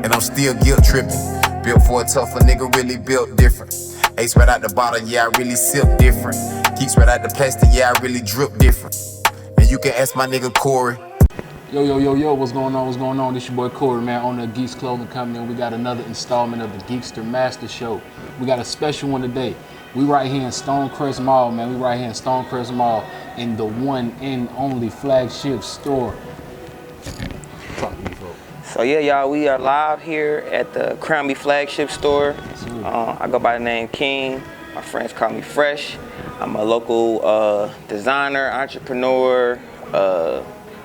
and I'm still guilt tripping. Built for a tougher nigga, really built different. Ace right out the bottle, yeah, I really sip different. Geeks right out the plastic, yeah, I really drip different. And you can ask my nigga Corey. Yo, what's going on? What's going on? This your boy Corey, man, owner of Geeks Clothing Company, and we got another installment of the Geekster Masters show. We got a special one today. We right here in Stonecrest Mall, man. We right here in Stonecrest Mall in the one and only flagship store. Talk to me, folks. So yeah, y'all, we are live here at the Krown flagship store. I go by the name King. My friends call me Fresh. I'm a local designer, entrepreneur,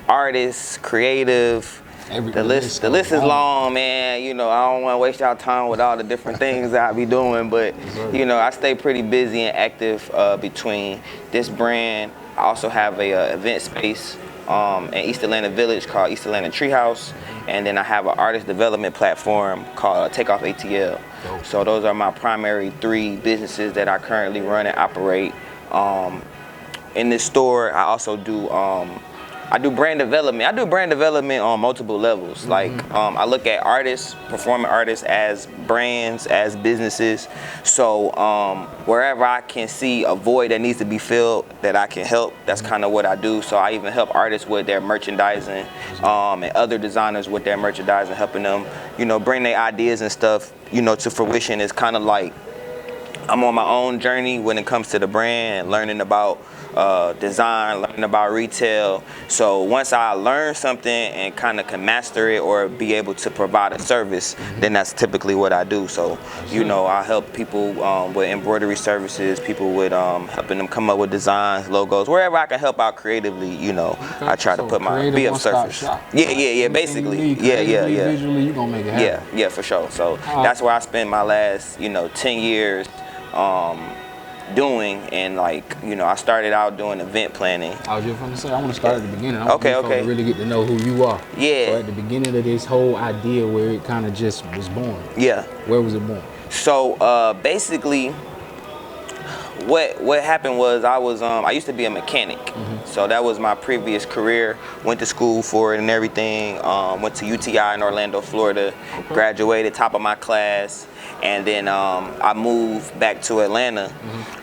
artist, creative. The list is long, man. You know, I don't want to waste y'all time with all the different things that I be doing, but you know, I stay pretty busy and active between this brand. I also have a event space in East Atlanta Village called East Atlanta Treehouse, and then I have an artist development platform called Takeoff ATL. So those are my primary three businesses that I currently run and operate. In this store, I also do I do brand development. I do brand development on multiple levels. Like I look at artists, performing artists as brands, as businesses. So wherever I can see a void that needs to be filled, that I can help, that's kind of what I do. So I even help artists with their merchandising and other designers with their merchandising, helping them, you know, bring their ideas and stuff, you know, to fruition. It's kind of like I'm on my own journey when it comes to the brand and learning about design, learning about retail. So once I learn something and kind of can master it or be able to provide a service, then that's typically what I do. So, you know, I help people with embroidery services, people with helping them come up with designs, logos, wherever I can help out creatively, you know, I try to put my, be of service. Yeah, basically. Yeah. Visually, you gonna make it happen. Yeah, for sure. So that's where I spend my last, you know, 10 years doing, and like, you know, I started out doing event planning. I was just going to say, I want to start at the beginning. I want Okay. to really get to know who you are. Yeah. So at the beginning of this whole idea, where it kind of just was born. Yeah. Where was it born? So basically, what happened was I used to be a mechanic. So that was my previous career. Went to school for it and everything. Went to UTI in Orlando, Florida. Graduated top of my class. And then I moved back to Atlanta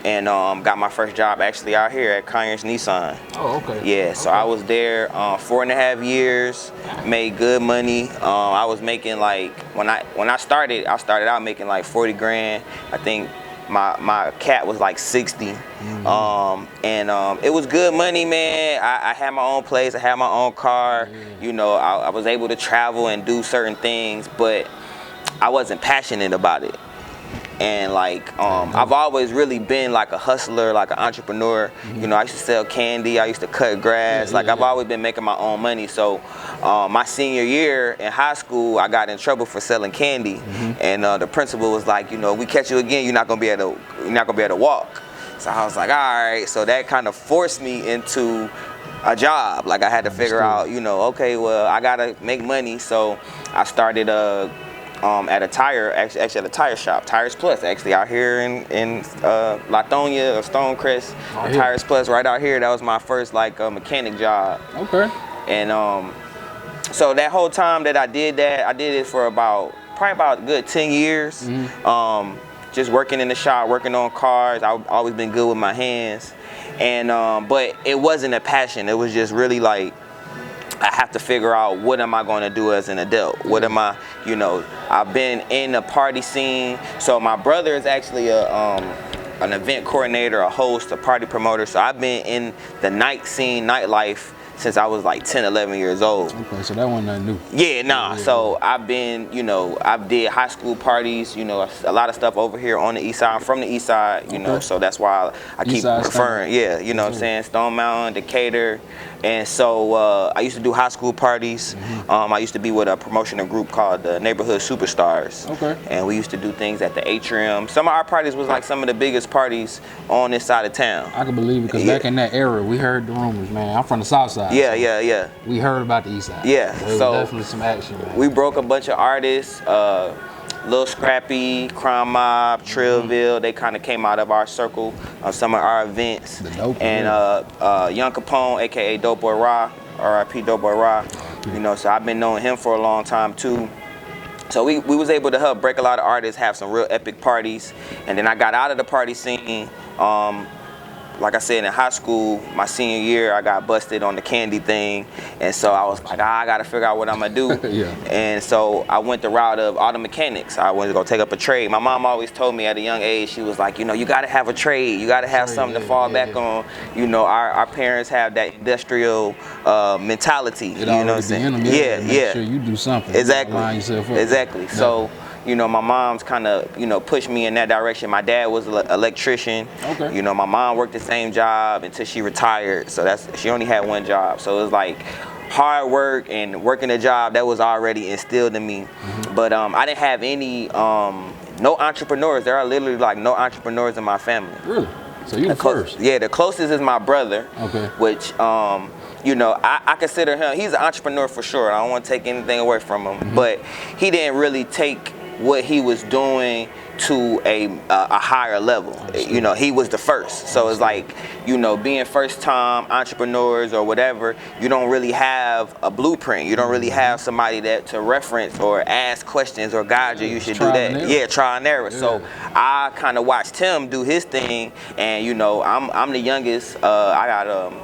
and got my first job actually out here at Conyers Nissan. Oh, okay. Yeah, so I was there 4.5 years, made good money. I was making like, when I started out making like 40 grand. I think my cap was like 60. And it was good money, man. I had my own place, I had my own car. You know, I was able to travel and do certain things, but I wasn't passionate about it. And like I've always really been like a hustler, like an entrepreneur. You know, I used to sell candy, I used to cut grass. I've always been making my own money. So my senior year in high school, I got in trouble for selling candy, and the principal was like, you know, we catch you again, you're not gonna be able to walk. So I was like, all right. So that kind of forced me into a job. Like I had to figure out, you know, okay, well, I gotta make money. So I started at a tire, actually at a tire shop, Tires Plus, actually out here in Latonia or Stonecrest. Tires Plus right out here. That was my first like mechanic job. Okay. And so that whole time that I did that, I did it for probably about a good 10 years. Just working in the shop, working on cars. I've always been good with my hands. And but it wasn't a passion. It was just really like, I have to figure out, what am I going to do as an adult? What am I, you know, I've been in the party scene. So my brother is actually an event coordinator, a host, a party promoter. So I've been in the night scene, nightlife, since I was like 10, 11 years old. Okay, so that wasn't nothing new. Yeah, nah. So I've been, you know, I did high school parties, you know, a lot of stuff over here on the east side. I'm from the east side, you know, so that's why I keep referring. Yeah, you know what I'm saying? Stone Mountain, Decatur. And so I used to do high school parties. I used to be with a promotional group called the Neighborhood Superstars. Okay. And we used to do things at the atrium. Some of our parties was like some of the biggest parties on this side of town. I can believe it, because back in that era, we heard the rumors, man. I'm from the south side. Yeah. We heard about the east side. Yeah. So definitely some action, man. We broke a bunch of artists. Lil Scrappy, Krown Mob, Trillville, they kind of came out of our circle of some of our events. And Young Capone, aka Dope Boy Ra, R.I.P. Dope Boy Ra. You know, so I've been knowing him for a long time too. So we was able to help break a lot of artists, have some real epic parties. And then I got out of the party scene. Like I said, in high school, my senior year, I got busted on the candy thing. And so I was like, I got to figure out what I'm going to do. Yeah. And so I went the route of auto mechanics. I wanted to go take up a trade. My mom always told me at a young age, she was like, you know, you got to have a trade. You got to have something to fall back on. You know, our parents have that industrial mentality. You know what I'm saying? Make sure you do something. Exactly. Line yourself up. Exactly. Yeah. So, you know, my mom's kind of, you know, pushed me in that direction. My dad was an electrician. Okay. You know, my mom worked the same job until she retired. So she only had one job. So it was like hard work and working a job that was already instilled in me. But I didn't have any, no entrepreneurs. There are literally like no entrepreneurs in my family. Really? So you're the first? Yeah, the closest is my brother. Okay. Which, you know, I consider him, he's an entrepreneur for sure. I don't want to take anything away from him. But he didn't really take what he was doing to a higher level. You know, he was the first. So it's like, you know, being first time entrepreneurs or whatever, you don't really have a blueprint. You don't really have somebody that to reference or ask questions or guide you. You should do that. Yeah, try and error. Yeah. So I kind of watched him do his thing, and you know, I'm the youngest. I got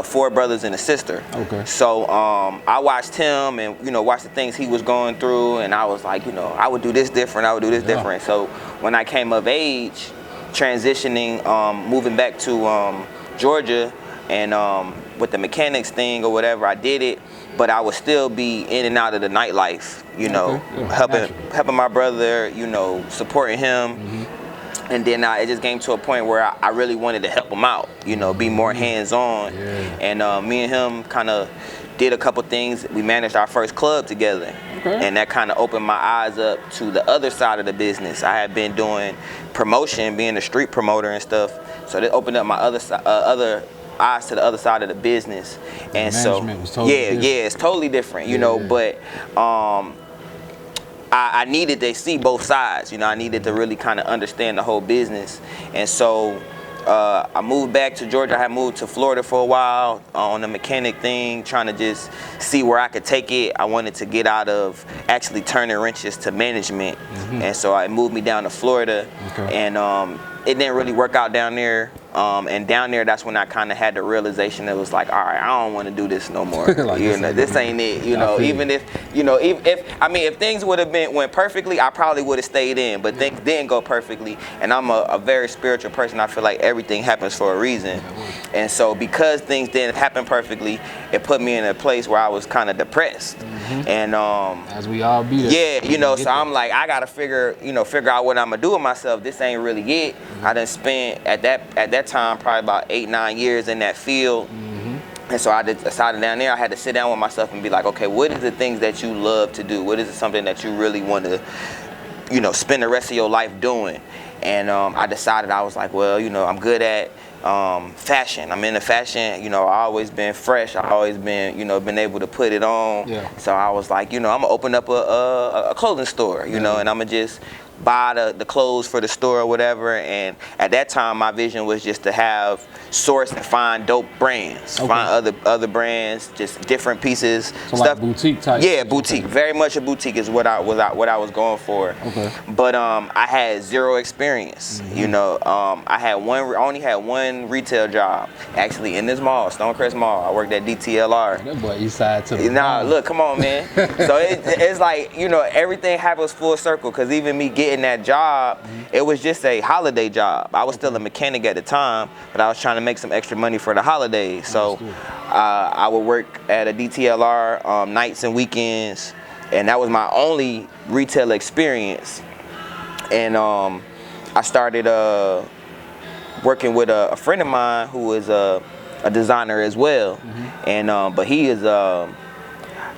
4 brothers and a sister. Okay. So I watched him and, you know, watched the things he was going through, and I was like, you know, I would do this different, I would do this different. So when I came of age, transitioning, moving back to Georgia, and with the mechanics thing or whatever, I did it, but I would still be in and out of the nightlife, you know, helping my brother, you know, supporting him. And then it just came to a point where I really wanted to help him out, you know, be more hands-on. And me and him kind of did a couple things. We managed our first club together. And that kind of opened my eyes up to the other side of the business. I had been doing promotion, being a street promoter and stuff. So that opened up my other eyes to the other side of the business. And so, was totally different. It's totally different, you know, but I needed to see both sides, you know, I needed to really kind of understand the whole business. And so I moved back to Georgia. I had moved to Florida for a while on the mechanic thing, trying to just see where I could take it. I wanted to get out of actually turning wrenches to management. And so I moved me down to Florida, and it didn't really work out down there. And down there, that's when I kind of had the realization that was like, all right, I don't want to do this no more. Like you know, this ain't it. You know, even if, you know, if things would have went perfectly, I probably would have stayed in. But things didn't go perfectly, and I'm a very spiritual person. I feel like everything happens for a reason. And so because things didn't happen perfectly, it put me in a place where I was kind of depressed. And as we all be there. Yeah, you know, so I'm like, I gotta figure out what I'm gonna do with myself. This ain't really it. I done spent at that time probably about 8-9 years in that field. And so I decided down there I had to sit down with myself and be like, okay, what is the things that you love to do? What is it something that you really want to, you know, spend the rest of your life doing? And I decided, I was like, well, you know, I'm good at fashion. I'm into fashion. You know, I always been fresh. I always been, you know, been able to put it on. So I was like, you know, I'm gonna open up a clothing store, you know, and I'm gonna just buy the clothes for the store or whatever. And at that time, my vision was just to have source and find dope brands, find other brands, just different pieces, so stuff. Like boutique type. Yeah, boutique. Very much a boutique is what I was going for. But I had zero experience. You know, I only had one retail job actually in this mall, Stonecrest Mall. I worked at DTLR. That boy east side to the Nah, look, come on, man. So it's like, you know, everything happens full circle, because even me getting that job, it was just a holiday job. I was still a mechanic at the time, but I was trying to make some extra money for the holidays. So I would work at a DTLR nights and weekends, and that was my only retail experience. And I started working with a friend of mine who is a designer as well. And but he is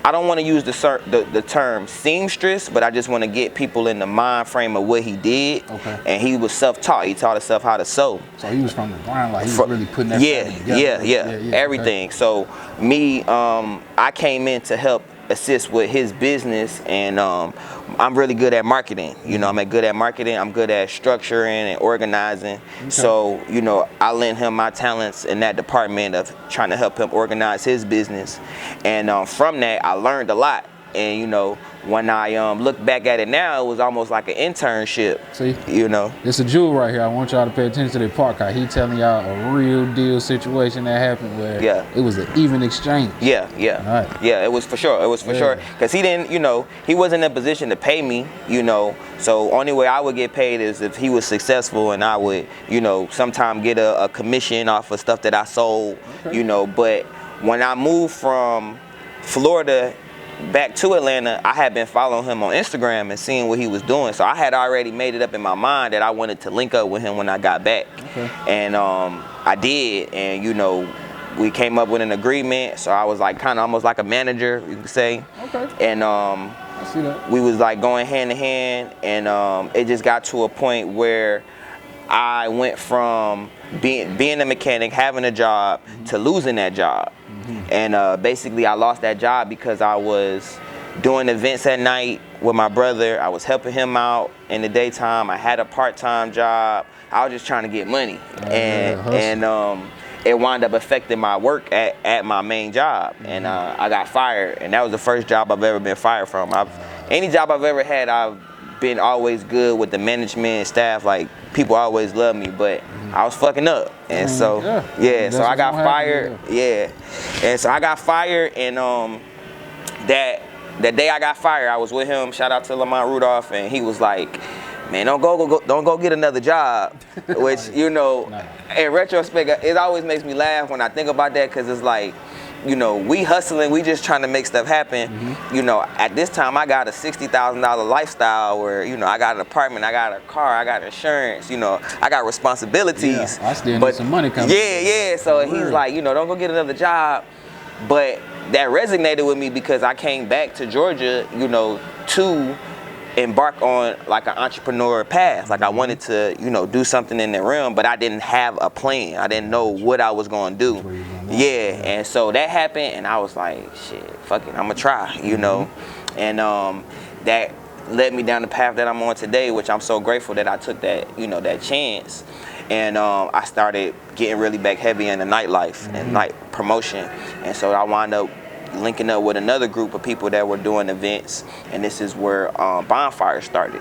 I don't want to use the term seamstress, but I just want to get people in the mind frame of what he did. And he was self-taught. He taught himself how to sew. So he was from the ground, like he was really putting that together. Everything. So me, I came in to help assist with his business, and I'm really good at marketing. You know, I'm good at marketing. I'm good at structuring and organizing. So, you know, I lent him my talents in that department of trying to help him organize his business. And from that, I learned a lot. and you know, when I look back at it now, it was almost like an internship. See, you know, it's a jewel right here. I want y'all to pay attention to the part. Cause he telling y'all a real deal situation that happened where it was an even exchange. Yeah. Right. Yeah, it was for sure. It was for sure. Cause he didn't, you know, he wasn't in a position to pay me, you know. So only way I would get paid is if he was successful, and I would, you know, sometime get a commission off of stuff that I sold, you know. But when I moved from Florida back to Atlanta, I had been following him on Instagram and seeing what he was doing. So I had already made it up in my mind that I wanted to link up with him when I got back. And I did, and you know, we came up with an agreement. So I was like kind of almost like a manager, you could say. And I see that. We was like going hand in hand, and it just got to a point where I went from being a mechanic, having a job, to losing that job. And basically I lost that job because I was doing events at night with my brother. I was helping him out in the daytime. I had a part-time job. I was just trying to get money. And it wound up affecting my work at my main job. And I got fired. And that was the first job I've ever been fired from. Any job I've ever had, I've been always good with the management and staff. Like, people always loved me, but I was fucking up. And so, so I got fired. And so I got fired, and that day I got fired, I was with him. Shout out to Lamont Rudolph, and he was like, man, don't go get another job. Which, you know, in retrospect, it always makes me laugh when I think about that, because it's like, you know, we hustling, we just trying to make stuff happen. You know, at this time I got a $60,000 lifestyle where, you know, I got an apartment, I got a car, I got insurance, you know, I got responsibilities. I still need some money coming. So he's like, you know, don't go get another job. But that resonated with me because I came back to Georgia, you know, to embark on like an entrepreneur path. Like, I wanted to, you know, do something in the realm, but I didn't have a plan. I didn't know what I was going to do. And so that happened, and I was like, shit, fuck it, I'm gonna try, you know. And that led me down the path that I'm on today, which I'm so grateful that I took that, you know, that chance. And I started getting really back heavy in the nightlife and night promotion. And so I wound up linking up with another group of people that were doing events, and this is where Bonfire started.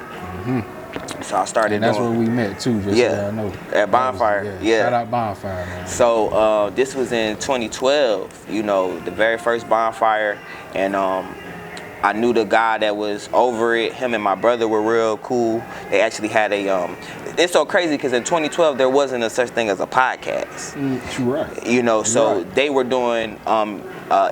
So I started. And that's where we met too. Just so I know. At Bonfire. Shout out Bonfire, man. So this was in 2012. You know, the very first Bonfire, and I knew the guy that was over it. Him and my brother were real cool. They actually had a it's so crazy because in 2012 there wasn't a such thing as a podcast. Right. You know, so they were doing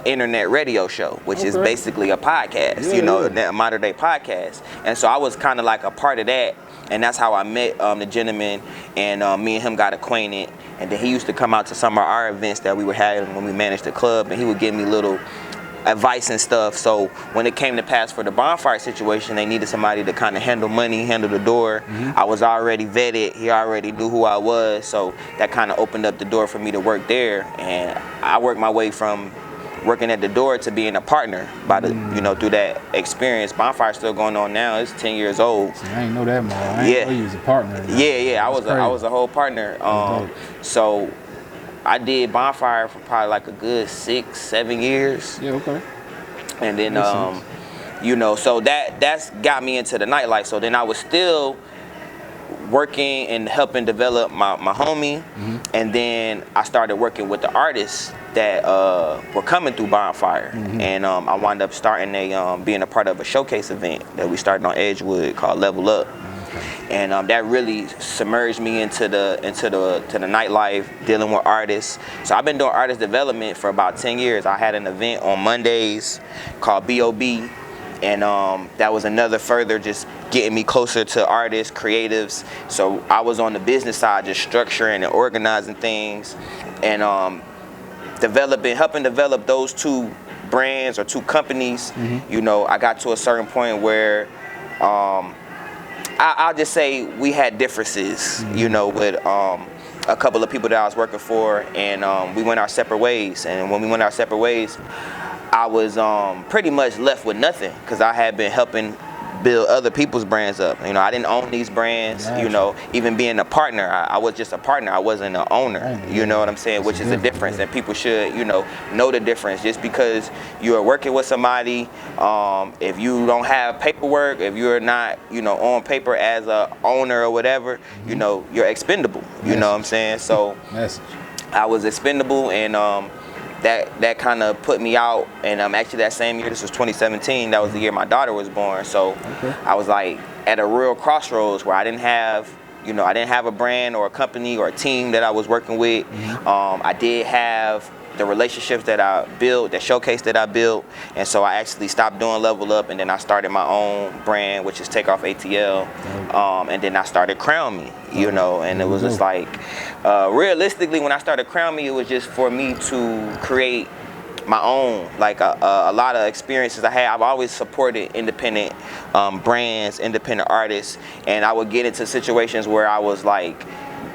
internet radio show, which is basically a podcast, you know, a modern day podcast. And so I was kind of like a part of that, and that's how I met the gentleman, and me and him got acquainted. And then he used to come out to some of our events that we were having when we managed the club, and he would give me little advice and stuff. So when it came to pass for the Bonfire situation, they needed somebody to kind of handle money, handle the door. I was already vetted. He already knew who I was, so that kind of opened up the door for me to work there. And I worked my way from working at the door to being a partner by the, you know, through that experience. Bonfire's still going on now. It's 10 years old. See, I ain't know that, man. I ain't know you was a partner. I was a whole partner. So I did Bonfire for probably like a good 6-7 years. And then you know, so that's got me into the nightlife. So then I was still working and helping develop my homie, and then I started working with the artists that were coming through Bonfire, and I wound up starting being a part of a showcase event that we started on Edgewood called Level Up. And that really submerged me into the nightlife, dealing with artists. So I've been doing artist development for about 10 years. I had an event on Mondays called B.O.B. And that was another further just getting me closer to artists, creatives. So I was on the business side, just structuring and organizing things, and helping develop those two brands or two companies. You know, I got to a certain point where I'll just say we had differences, you know, with a couple of people that I was working for, and we went our separate ways. And when we went our separate ways, I was pretty much left with nothing, because I had been helping build other people's brands up. You know, I didn't own these brands. You know, even being a partner, I was just a partner. I wasn't an owner. You know what I'm saying? Which is a difference, and people should, you know the difference. Just because you are working with somebody, if you don't have paperwork, if you're not, you know, on paper as a owner or whatever, you know, you're expendable. You know what I'm saying? So I was expendable, and that kind of put me out. And actually that same year, this was 2017, that was the year my daughter was born. So I was like at a real crossroads where I didn't have a brand or a company or a team that I was working with. I did have the relationships that I built, the showcase that I built, and so I actually stopped doing Level Up, and then I started my own brand, which is Takeoff ATL, and then I started Krown Me, you know, and it was just like, realistically, when I started Krown Me, it was just for me to create my own, like a lot of experiences I had. I've always supported independent brands, independent artists, and I would get into situations where I was like,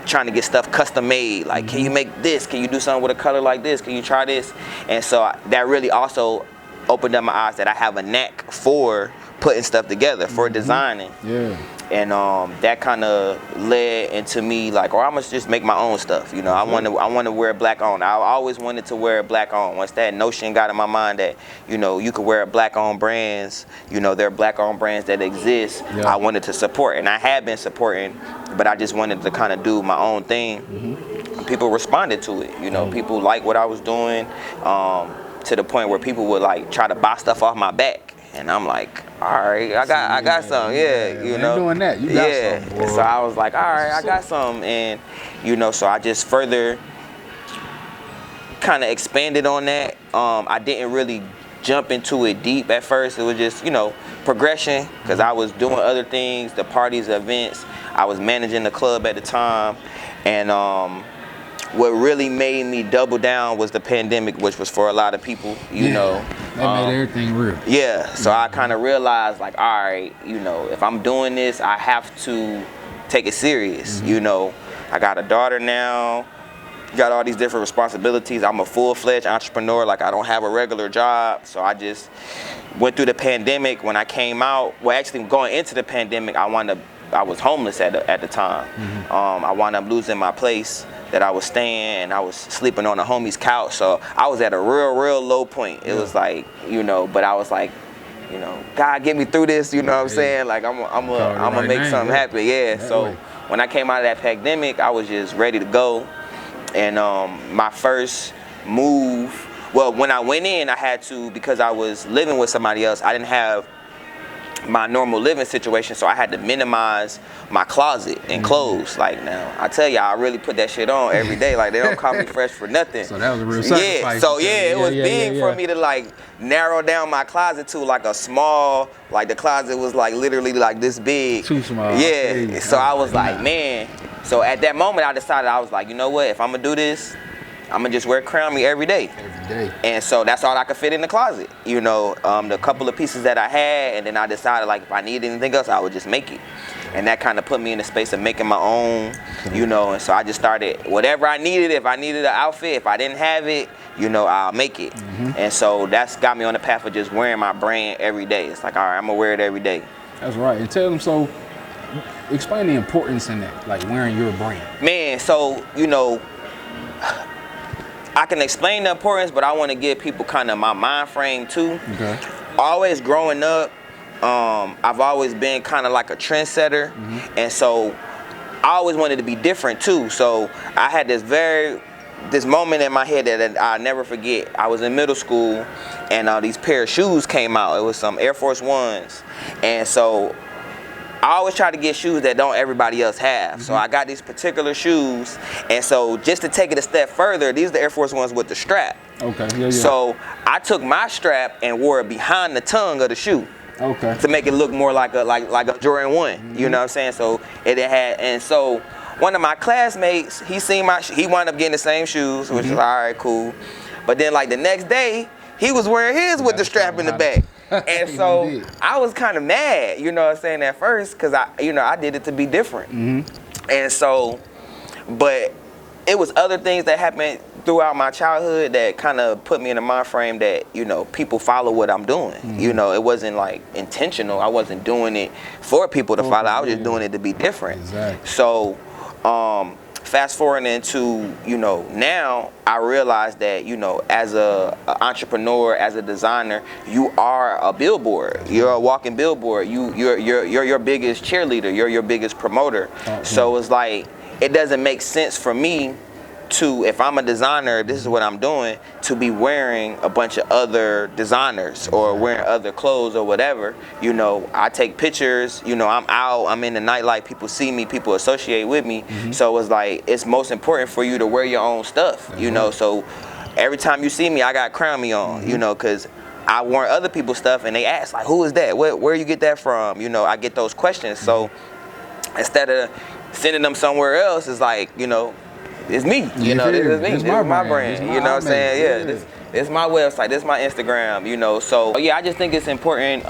trying to get stuff custom made, like can you make this, can you do something with a color like this, can you try this? And so that really also opened up my eyes that I have a knack for putting stuff together, for designing. And that kind of led into me like, I must just make my own stuff. You know, I want to wear black on. I always wanted to wear black on. Once that notion got in my mind that, you know, you could wear black on brands, you know, there are black on brands that exist, I wanted to support. And I had been supporting, but I just wanted to kind of do my own thing. People responded to it. You know, people liked what I was doing, to the point where people would like try to buy stuff off my back. And I'm like, all right, I got some, you know. Doing that, you got some, boy. So I was like, all right, I got some, and you know, so I just further kind of expanded on that. I didn't really jump into it deep at first. It was just, you know, progression, because I was doing other things, the parties, events. I was managing the club at the time, and what really made me double down was the pandemic, which was for a lot of people, you know. That made everything real. Yeah, so I kind of realized like, all right, you know, if I'm doing this, I have to take it serious. You know, I got a daughter now, got all these different responsibilities. I'm a full-fledged entrepreneur, like I don't have a regular job. So I just went through the pandemic. When I came out, well, actually going into the pandemic, I was homeless at the time. I wound up losing my place that I was staying, and I was sleeping on a homie's couch. So I was at a real low point. It was like, you know, but I was like, you know, God, get me through this, you know what I'm saying? Like I'm gonna make something happen. So when I came out of that pandemic, I was just ready to go. And my first move, well, when I went in, I had to, because I was living with somebody else, I didn't have my normal living situation, so I had to minimize my closet and clothes. Like, now I tell you, I really put that shit on every day. Like, they don't call me fresh for nothing. So that was a real sacrifice. It was big for me to like narrow down my closet to like a small, like the closet was like literally like this big. Too small. So I was like, man. So at that moment, I decided, I was like, you know what? If I'm gonna do this, I'm gonna just wear Krown Me every day. And so that's all I could fit in the closet. You know, the couple of pieces that I had, and then I decided like if I needed anything else, I would just make it. And that kind of put me in the space of making my own, you know, and so I just started whatever I needed. If I needed an outfit, if I didn't have it, you know, I'll make it. And so that's got me on the path of just wearing my brand every day. It's like, all right, I'm gonna wear it every day. That's right. And tell them, so explain the importance in that, like wearing your brand. Man, so, you know, I can explain the importance, but I want to give people kind of my mind frame too. Always growing up, I've always been kind of like a trendsetter, and so I always wanted to be different too. So I had this moment in my head that I'll never forget. I was in middle school, and these pair of shoes came out. It was some Air Force Ones, and so I always try to get shoes that don't everybody else have. So I got these particular shoes, and so just to take it a step further, these are the Air Force Ones with the strap. So I took my strap and wore it behind the tongue of the shoe. To make it look more like a Jordan 1. You know what I'm saying? So it had, and so one of my classmates, he wound up getting the same shoes, which is all right, cool. But then like the next day, he was wearing his with the strap in the back. And so I was kind of mad, you know what I'm saying, at first, because I did it to be different. And so, but it was other things that happened throughout my childhood that kind of put me in the mind frame that, you know, people follow what I'm doing. You know, it wasn't like intentional. I wasn't doing it for people to follow. I was just doing it to be different. Exactly. So, fast forwarding into, you know, now I realize that, you know, as a entrepreneur, as a designer, you are a billboard. You're a walking billboard. You're your biggest cheerleader. You're your biggest promoter. So it's like, it doesn't make sense for me to, if I'm a designer, this is what I'm doing, to be wearing a bunch of other designers or wearing other clothes or whatever. You know, I take pictures, you know, I'm out, I'm in the nightlife, people see me, people associate with me. So it's like, it's most important for you to wear your own stuff, you know. So every time you see me, I got Krown me on, you know, because I wear other people's stuff and they ask, like, who is that? Where you get that from? You know, I get those questions. So instead of sending them somewhere else, it's like, you know, it's me, you know, this is me, this is my brand, you know what I'm saying? Yeah, this is my website, this is my Instagram, you know. So yeah, I just think it's important,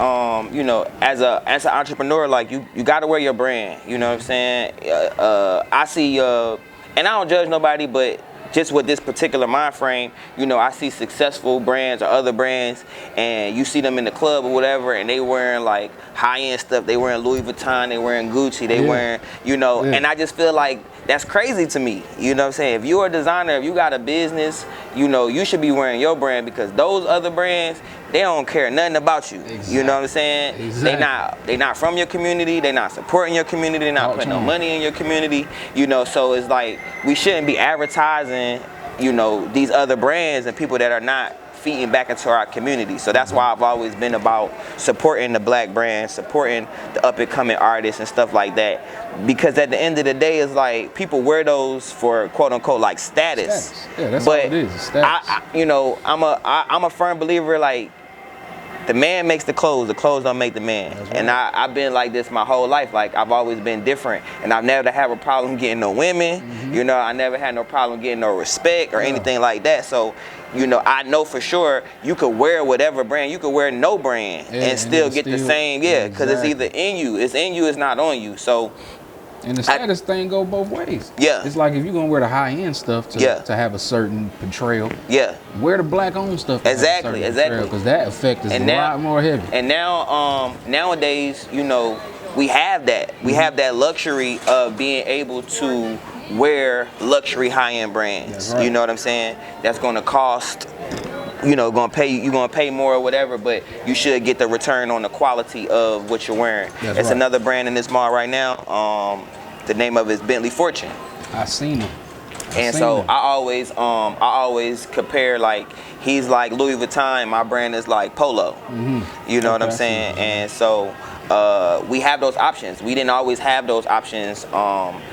you know, as an entrepreneur, like you gotta wear your brand, you know what I'm saying? I see, and I don't judge nobody, but just with this particular mind frame, you know, I see successful brands or other brands, and you see them in the club or whatever, and they wearing like high-end stuff. They wearing Louis Vuitton, they wearing Gucci, they wearing, you know, and I just feel like that's crazy to me. You know what I'm saying? If you're a designer, if you got a business, you know, you should be wearing your brand, because those other brands, they don't care nothing about you. Exactly. You know what I'm saying? Exactly. They not from your community, they not supporting your community, they not putting no money in your community, you know. So it's like, we shouldn't be advertising, you know, these other brands and people that are not feeding back into our community. So that's why I've always been about supporting the black brands, supporting the up and coming artists and stuff like that. Because at the end of the day, it's like, people wear those for quote unquote like status. Yeah, that's all it is, status. You know, I'm a firm believer, like, the man makes the clothes don't make the man. Right. And I've been like this my whole life. Like, I've always been different, and I've never had a problem getting no women. You know, I never had no problem getting no respect or anything like that. So, you know, I know for sure you could wear whatever brand, you could wear no brand and still get the same, because it's either in you, it's not on you. So, and the status thing go both ways. Yeah. It's like, if you're gonna wear the high-end stuff to have a certain portrayal, wear the black-owned stuff. Exactly. Because that effect is a lot more heavy. And now, nowadays, you know, we have that. We have that luxury of being able to wear luxury high-end brands. You know what I'm saying? That's gonna cost, you know, you're gonna pay more or whatever, but you should get the return on the quality of what you're wearing. It's another brand in this mall right now. The name of it is Bentley Fortune. I seen them. And so I always compare, like, he's like Louis Vuitton, my brand is like Polo. You know what I'm saying? And so we have those options. We didn't always have those options,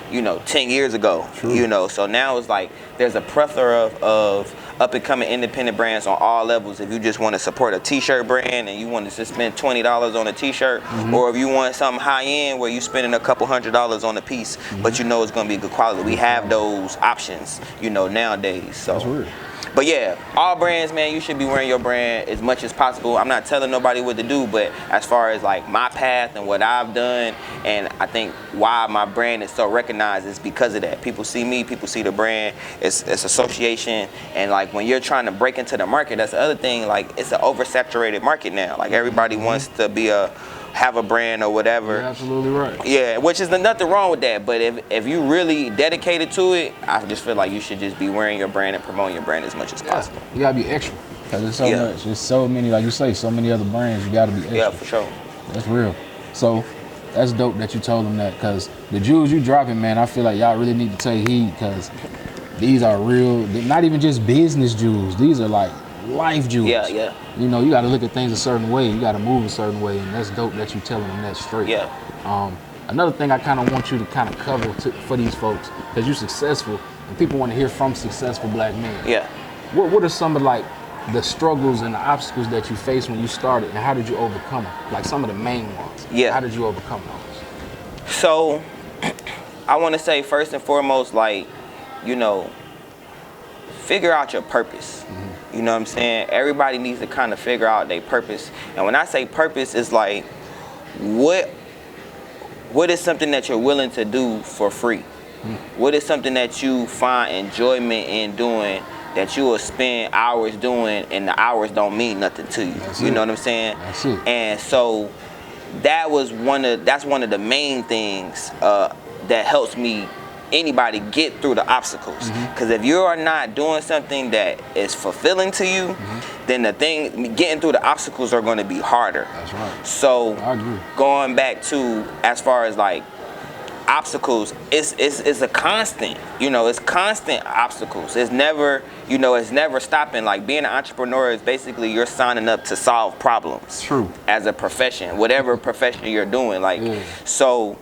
you know, 10 years ago. You know, so now it's like there's a plethora of up and coming independent brands on all levels. If you just want to support a t-shirt brand and you want to just spend $20 on a t-shirt, or if you want something high end where you're spending a couple $100s on a piece, but you know it's going to be good quality, we have those options, you know, nowadays. So. That's weird. But yeah, all brands, man, you should be wearing your brand as much as possible. I'm not telling nobody what to do, but as far as like my path and what I've done, and I think why my brand is so recognized is because of that. People see me, people see the brand, it's association, and like when you're trying to break into the market, that's the other thing, like it's an oversaturated market now. Like everybody wants to be have a brand or whatever. You're absolutely right. Yeah, which is nothing wrong with that. But if you really dedicated to it, I just feel like you should just be wearing your brand and promoting your brand as much as possible. You gotta be extra, because there's so much. There's so many, like you say, so many other brands. You gotta be extra. Yeah, for sure. That's real. So that's dope that you told them that, because the jewels you dropping, man, I feel like y'all really need to take heed, because these are real. They're not even just business jewels. These are like life jewels. Yeah. You know, you got to look at things a certain way. You got to move a certain way, and that's dope that you telling them that straight. Yeah. Another thing I kind of want you to kind of cover for these folks, because you're successful, and people want to hear from successful black men. Yeah. What are some of like the struggles and the obstacles that you faced when you started, and how did you overcome them? Like some of the main ones. Yeah. How did you overcome those? So, I want to say first and foremost, like, you know, figure out your purpose. You know what I'm saying? Everybody needs to kind of figure out their purpose. And when I say purpose, it's like, what is something that you're willing to do for free? What is something that you find enjoyment in doing that you will spend hours doing, and the hours don't mean nothing to you. You know what I'm saying? That's it. And so that's one of the main things that helps anybody get through the obstacles. Because if you are not doing something that is fulfilling to you, then getting through the obstacles are going to be harder. That's right. So I agree. going back to as far as like obstacles, it's a constant, it's constant obstacles. It's never, it's never stopping. Like being an entrepreneur is basically you're signing up to solve problems. True. As a profession, whatever profession you're doing. Like, so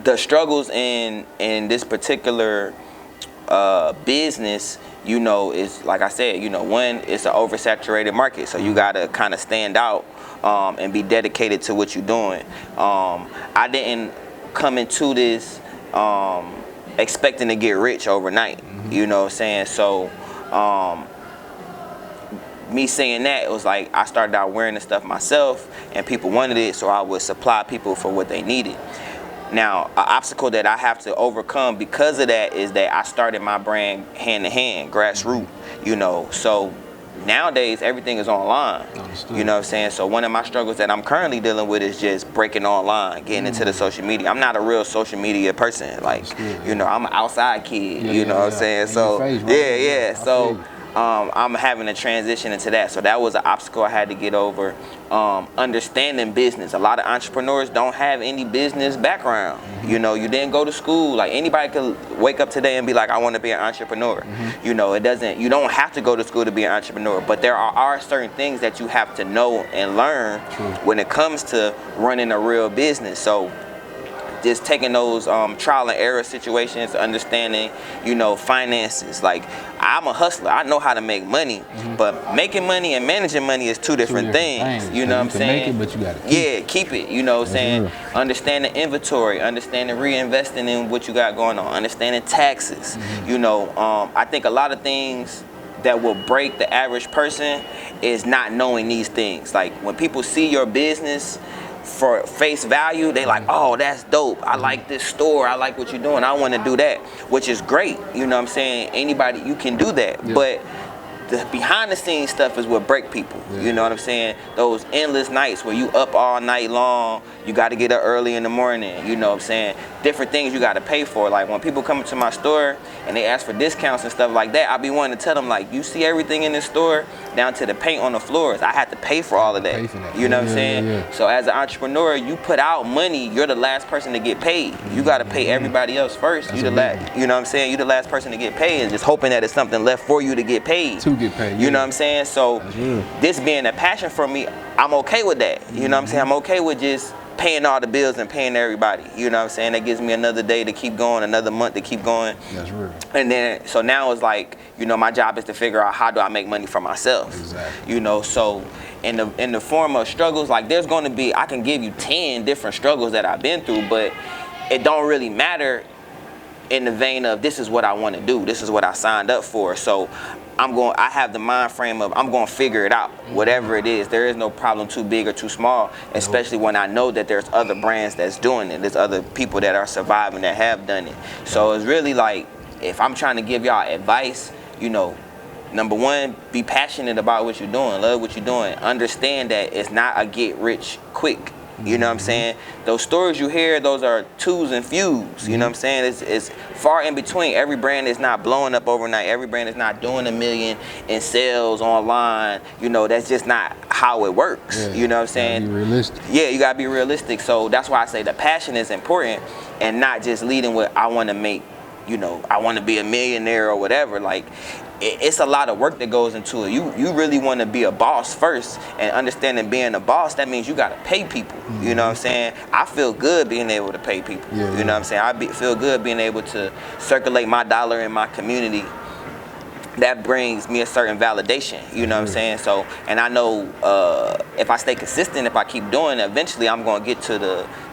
the struggles in this particular business, is like I said, one, it's an oversaturated market, so you gotta kind of stand out and be dedicated to what you're doing. I didn't come into this expecting to get rich overnight. You know what I'm saying? So me saying that, it was like I started out wearing the stuff myself, and people wanted it, so I would supply people for what they needed. Now, an obstacle that I have to overcome because of that is that I started my brand hand to hand, grassroots, so nowadays everything is online. Understood. You know what I'm saying? So one of my struggles that I'm currently dealing with is just breaking online, getting into the social media. I'm not a real social media person. Like, I'm an outside kid, you know what I'm saying? So, face, right? So I'm having to transition into that. So that was an obstacle I had to get over. Understanding business. A lot of entrepreneurs don't have any business background. You didn't go to school. Like anybody could wake up today and be like, I want to be an entrepreneur. You don't have to go to school to be an entrepreneur, but there are certain things that you have to know and learn when it comes to running a real business. So just taking those trial and error situations, understanding, finances. Like, I'm a hustler. I know how to make money, but making money and managing money is two different things. You know what I'm saying? Make it, but you gotta keep it. You know what I'm saying? Understanding inventory, understanding reinvesting in what you got going on, understanding taxes. I think a lot of things that will break the average person is not knowing these things. Like when people see your business for face value, they like, oh, that's dope. I like this store. I like what you're doing. I want to do that, which is great. You know what I'm saying? Anybody, you can do that. Yeah. But the behind the scenes stuff is what break people. Yeah. You know what I'm saying? Those endless nights where you up all night long, you got to get up early in the morning. You know what I'm saying? Different things you got to pay for. Like when people come to my store and they ask for discounts and stuff like that, I be wanting to tell them, like, you see everything in this store down to the paint on the floors. I have to pay for all of that. You know what I'm saying? Yeah. So as an entrepreneur, you put out money, you're the last person to get paid. You got to pay everybody else first. You know what I'm saying? You the last person to get paid, and just hoping that it's something left for you to get paid. You know what I'm saying? So this being a passion for me, I'm okay with that. You know what I'm saying? I'm okay with just paying all the bills and paying everybody. You know what I'm saying? That gives me another day to keep going, another month to keep going. That's real. And then, so now it's like, my job is to figure out how do I make money for myself. Exactly. So in the form of struggles, like there's going to be, I can give you 10 different struggles that I've been through, but it don't really matter in the vein of this is what I want to do. This is what I signed up for. So I have the mind frame of I'm going to figure it out, whatever it is. There is no problem too big or too small, especially when I know that there's other brands that's doing it. There's other people that are surviving that have done it. So it's really like, if I'm trying to give y'all advice, number one, be passionate about what you're doing. Love what you're doing. Understand that it's not a get rich quick. You know what I'm saying? Those stories you hear, those are twos and fews. You know what I'm saying? It's far in between. Every brand is not blowing up overnight. Every brand is not doing $1 million in sales online. That's just not how it works. Yeah, you know what I'm saying? Be realistic. Yeah, you gotta be realistic. So that's why I say the passion is important, and not just leading with I want to make, I want to be a millionaire or whatever. Like, it's a lot of work that goes into it. You really want to be a boss first, and understanding being a boss, that means you got to pay people. You know what I'm saying? I feel good being able to pay people. You know what I'm saying? I feel good being able to circulate my dollar in my community. That brings me a certain validation, you know what I'm saying? So, and I know if I stay consistent, if I keep doing it, eventually I'm going to get to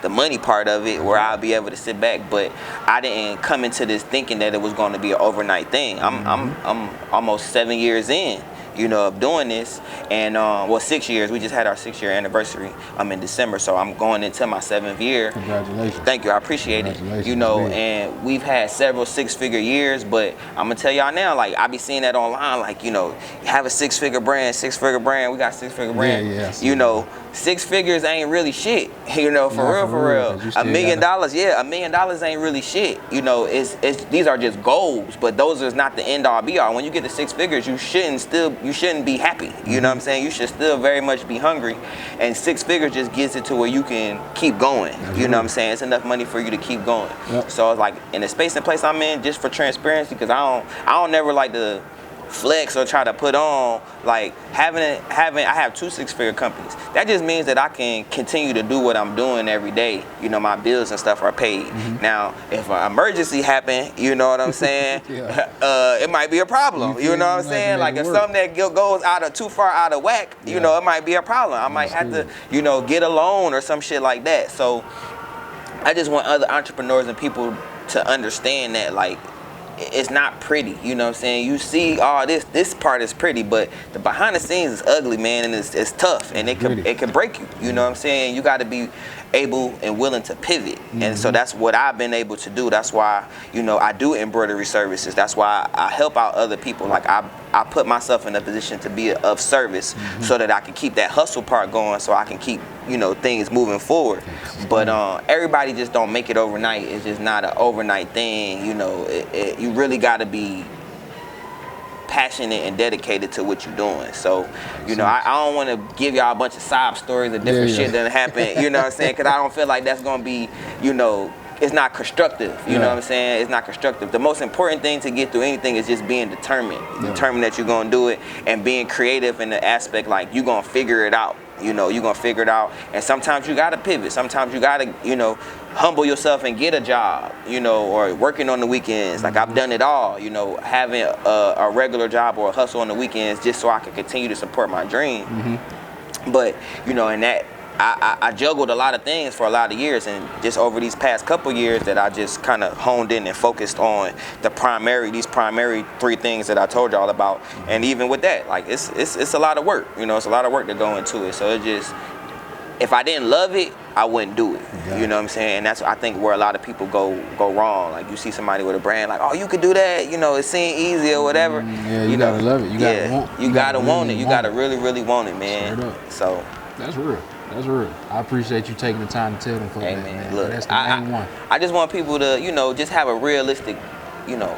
the money part of it where I'll be able to sit back. But I didn't come into this thinking that it was going to be an overnight thing. I'm almost 7 years in, you know, of doing this. And well, 6 years. We just had our 6-year anniversary in December, so I'm going into my 7th year. Congratulations. Thank you, I appreciate it. You know, and we've had several 6-figure years, but I'm gonna tell y'all now, like I be seeing that online, like, you know, have a 6-figure brand, we got 6-figure brand. Yeah, you know, 6 figures ain't really shit, you know, for real. $1 million, yeah, $1 million ain't really shit. You know, it's these are just goals, but those is not the end all be all. When you get to 6 figures, you shouldn't be happy. You know what I'm saying? You should still very much be hungry. And 6 figures just gets it to where you can keep going. You know what I'm saying? It's enough money for you to keep going. Yep. So it's like in the space and place I'm in, just for transparency, because I don't never like to flex or try to put on, like I have 2 6-figure companies. That just means that I can continue to do what I'm doing every day. You know, my bills and stuff are paid. Now, if an emergency happen, you know what I'm saying? It might be a problem. You know what I'm saying? Like if something that goes too far out of whack, you know, it might be a problem. I might have to, you know, get a loan or some shit like that. So I just want other entrepreneurs and people to understand that, like, it's not pretty, you know what I'm saying? You see, this part is pretty, but the behind the scenes is ugly, man, and it's tough, and it can break you. You know what I'm saying? You got to be able and willing to pivot, and so that's what I've been able to do. That's why, you know, I do embroidery services. That's why I help out other people. Like I put myself in a position to be of service, so that I can keep that hustle part going, so I can keep, you know, things moving forward. But everybody just don't make it overnight. It's just not an overnight thing. You know, you really got to be passionate and dedicated to what you're doing. So, you know, I don't want to give y'all a bunch of sob stories of different shit that happened, you know what I'm saying? Because I don't feel like that's going to be, you know, it's not constructive, you know what I'm saying? It's not constructive. The most important thing to get through anything is just being determined. Determined that you're going to do it, and being creative in the aspect, like, you're going to figure it out. You know, you're going to figure it out. And sometimes you got to pivot. Sometimes you got to, you know, humble yourself and get a job, you know, or working on the weekends. Like, I've done it all, you know, having a regular job or a hustle on the weekends just so I can continue to support my dream. But, you know, in that, I juggled a lot of things for a lot of years, and just over these past couple years that I just kind of honed in and focused on these primary 3 things that I told y'all about. And even with that, like, it's a lot of work, you know, it's a lot of work to go into it. So it just, if I didn't love it, I wouldn't do it. You know what I'm saying? And that's, I think, where a lot of people go wrong. Like, you see somebody with a brand, like, oh, you could do that, you know, it seems easy or whatever. Yeah, you gotta love it. You gotta want it. You gotta really, really want it, man. So that's real. That's real. I appreciate you taking the time to tell them folks that, man. Look, that's the main one. I just want people to, you know, just have a realistic, you know,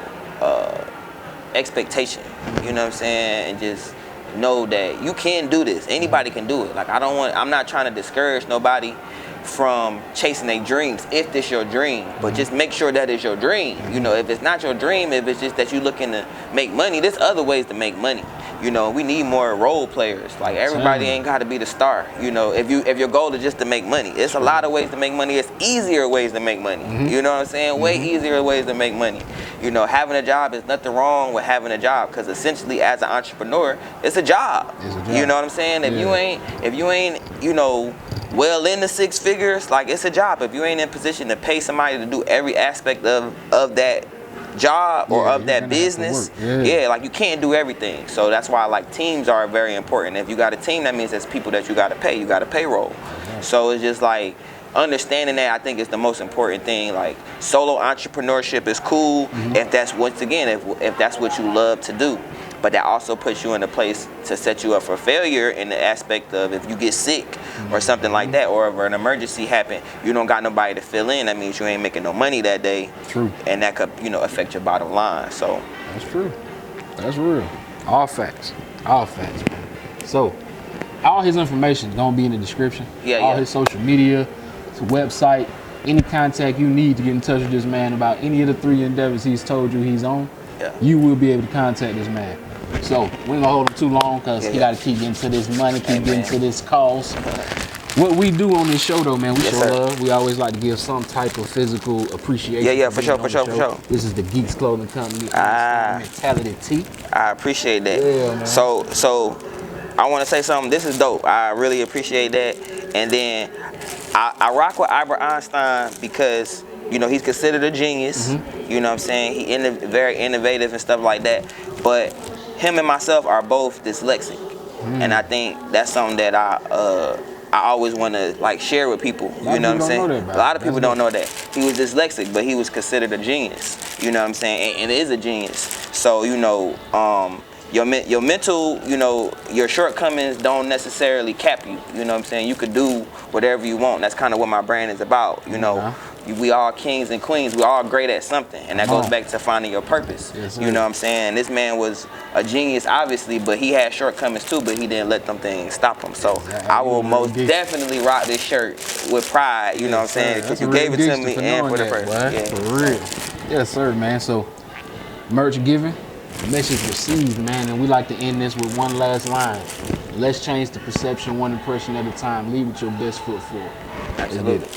expectation. You know what I'm saying? And just know that you can do this. Anybody can do it. Like, I'm not trying to discourage nobody from chasing their dreams if this your dream, but just make sure that is your dream. You know, if it's not your dream, if it's just that you looking to make money, there's other ways to make money. You know, we need more role players. Like, everybody ain't got to be the star. You know, if your goal is just to make money, it's a lot of ways to make money. It's easier ways to make money. You know what I'm saying? Way easier ways to make money. You know, having a job is nothing wrong with having a job, because essentially, as an entrepreneur, it's a job. You know what I'm saying? If you ain't, you know, well into 6 figures, like, it's a job. If you ain't in position to pay somebody to do every aspect of that job or of that business, like, you can't do everything. So that's why, like, teams are very important. If you got a team, that means there's people that you got to pay. You got a payroll. So it's just like, understanding that, I think, is the most important thing. Like, solo entrepreneurship is cool if that's, once again, if that's what you love to do. But that also puts you in a place to set you up for failure in the aspect of, if you get sick or something like that, or if an emergency happen, you don't got nobody to fill in. That means you ain't making no money that day. True. And that could, you know, affect your bottom line. So that's true. That's real. All facts. All facts, man. So all his information is gonna be in the description. All his social media, his website, any contact you need to get in touch with this man about any of the 3 endeavors he's told you he's on. You will be able to contact this man. So we ain't gonna hold him too long, because he got to keep getting to this money, keep getting to this cost. What we do on this show, though, man, we show love. We always like to give some type of physical appreciation. For sure. This is the Geeks Clothing Company. Mentality T. I appreciate that. Yeah, man. So I want to say something. This is dope. I really appreciate that. And then I rock with Albert Einstein because, you know, he's considered a genius. You know what I'm saying? Very innovative and stuff like that. But him and myself are both dyslexic, and I think that's something that I always want to like share with people. You know what I'm saying? A lot of people don't know that he was dyslexic, but he was considered a genius. You know what I'm saying? And is a genius. So you know, your mental, you know, your shortcomings don't necessarily cap you. You know what I'm saying? You could do whatever you want. That's kind of what my brand is about. You know, we all kings and queens. We're all great at something, and that goes back to finding your purpose. Yes, you know what I'm saying? This man was a genius, obviously, but he had shortcomings too. But he didn't let them things stop him. So I will most definitely rock this shirt with pride. You know what I'm saying? Because you gave it to me and for the person. Yeah. For real. Yes, sir, man. So merch given, message received, man. And we like to end this with one last line. Let's change the perception one impression at a time. Lead with your best foot forward. Absolutely.